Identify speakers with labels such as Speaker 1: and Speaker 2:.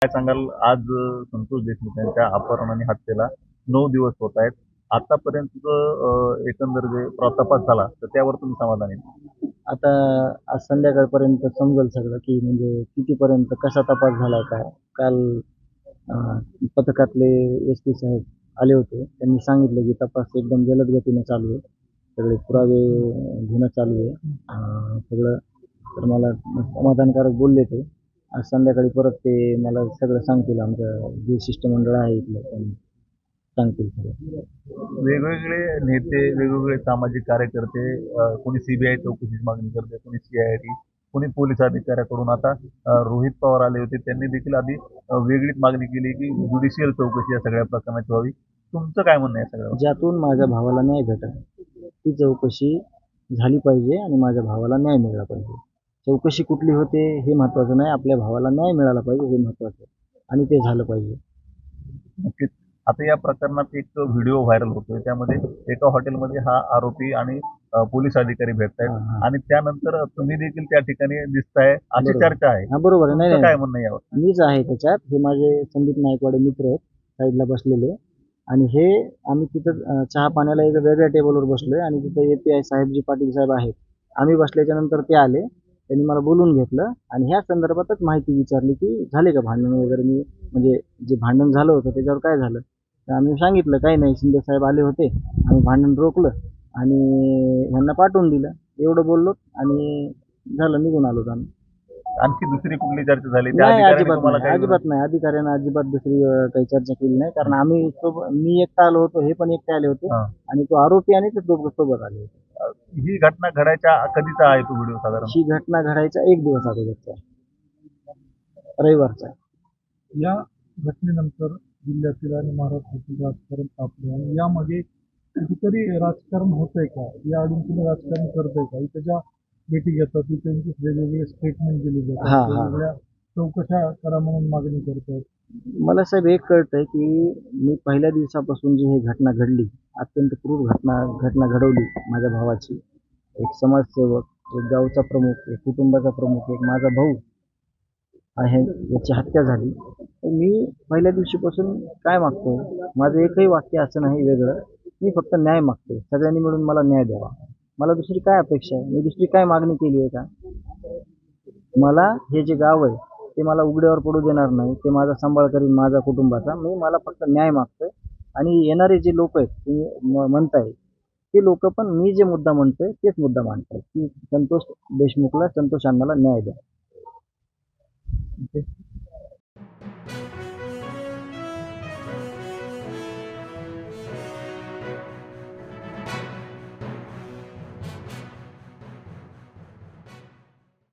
Speaker 1: काय सांगाल आज संतोष देशमुख यांच्या अपहरण आणि हत्येला 9 दिवस होत आहेत. आतापर्यंत एकंदर जे तपास झाला तर त्यावर तुम्ही समाधानी आहे?
Speaker 2: आता आज संध्याकाळपर्यंत समजेल सगळं की म्हणजे कितीपर्यंत कसा तपास झाला काय. काल पथकातले SP साहेब आले होते. त्यांनी सांगितलं की तपास एकदम जलद गतीने चालू आहे. सगळे पुरावे घेणं चालू आहे. सगळं तर मला समाधानकारक बोलले ते. आज संध्याकाळी परत ते मला सगळं सांगतील. आमचं जे शिष्टमंडळ आहे इथलं त्यांनी सांगतील सगळं.
Speaker 1: वेगवेगळे नेते, वेगवेगळे सामाजिक कार्यकर्ते कोणी CBI चौकशीची मागणी करते, कोणी CID, कोणी पोलीस अधिकाऱ्याकडून आता रोहित पवार आले होते. त्यांनी देखील आधी वेगळीच मागणी केली की ज्युडिशियल चौकशी या सगळ्या प्रकरणाची व्हावी. तुमचं काय म्हणणं आहे सगळ्यावर?
Speaker 2: ज्यातून माझ्या भावाला न्याय भेटेल ती चौकशी झाली पाहिजे आणि माझ्या भावाला न्याय मिळाला पाहिजे. चौकशी कुठली होते हे महत्त्वाचं नाही, आपल्या भावाला न्याय मिळाला पाहिजे हे महत्त्वाचं आहे आणि ते झालं पाहिजे.
Speaker 1: नक्कीच. आता या प्रकरणात एक व्हिडिओ व्हायरल होतोय. त्यामध्ये एका हॉटेलमध्ये हा आरोपी आणि पोलीस अधिकारी भेटतायत आणि त्यानंतर तुम्ही देखील त्या ठिकाणी दिसताय अशी
Speaker 2: बरोबर.
Speaker 1: चर्चा आहे.
Speaker 2: हा बरोबर आहे. नाही
Speaker 1: तुमचं काय
Speaker 2: नाही
Speaker 1: म्हणणं आहे यावर?
Speaker 2: मीच आहे त्याच्यात. हे माझे संदीप नायकवाडे मित्र आहेत साईडला बसलेले आणि हे आम्ही तिथं चहा पाण्याला एक वेगळ्या टेबलवर बसलोय आणि तिथं API साहेब पाटील साहेब आहेत. आम्ही बसल्याच्या नंतर ते आले. त्यांनी मला बोलून घेतलं आणि ह्या संदर्भातच माहिती विचारली की झाले का भांडण वगैरे. मी म्हणजे जे भांडण झालं होतं त्याच्यावर काय झालं तर आम्ही सांगितलं काही नाही, शिंदे साहेब आले होते, आम्ही भांडण रोखलं आणि ह्यांना पाठवून दिलं एवढं बोललो आणि झालं, निघून आलो आम्ही.
Speaker 1: आणखी दुसरी कुठली चर्चा झाली? त्या
Speaker 2: नाही,
Speaker 1: अधिकाऱ्याने
Speaker 2: अजिबात
Speaker 1: तुम्हाला
Speaker 2: नाही,
Speaker 1: काही
Speaker 2: अजिबात नाही. अधिकाऱ्यांना अजिबात दुसरी काही चर्चा केली नाही. कारण आम्ही मी एकटा आलो होतो, हे पण एकटे आले होते
Speaker 1: हां.
Speaker 2: आणि तो आरोपी आणि ते दोघं सोबत आले होते.
Speaker 1: ही घटना घडायच्या कधीचा आहे तो व्हिडिओ साधारण?
Speaker 2: ही घटना घडायचा 1 दिवस अगोदरचा आहे, रविवारचा आहे.
Speaker 3: या घटनेनंतर जिल्ह्यातील आणि महाराष्ट्रातील राजकारण तापले आणि यामागे कुठेतरी राजकारण होतंय का, या अडून कुणी राजकारण करतंय का? त्याच्या भेटी घेतात, त्यांची वेगवेगळे स्टेटमेंट दिले जातात, वेगवेगळ्या चौकशा करा म्हणून मागणी करतात.
Speaker 2: मला साहेब एक कळतंय की मी पहिल्या दिवसापासून जी ही घटना घडली, अत्यंत क्रूर घटना घडवली माझ्या भावाची. एक समाजसेवक, एक गावचा प्रमुख, एक कुटुंबाचा प्रमुख, एक माझा भाऊ आहे, याची हत्या झाली. तर मी पहिल्या दिवशीपासून काय मागतो, माझं एकही वाक्य असं नाही वेगळं. मी फक्त न्याय मागतो. सगळ्यांनी मिळून मला न्याय द्यावा. मला दुसरी काय अपेक्षा आहे? मी दुसरी काय मागणी केली आहे का? मला हे जे गाव आहे ते मला उघड्यावर पडू देणार नाही. ते माझा सांभाळ करीन माझ्या कुटुंबाचा. मला फक्त न्याय मागतोय आणि येणारे जे लोक आहेत तुम्ही म्हणताय ते लोक पण मी जे मुद्दा म्हणतोय तेच मुद्दा मांडतायत की संतोष देशमुखला, संतोष अण्णाला न्याय द्या.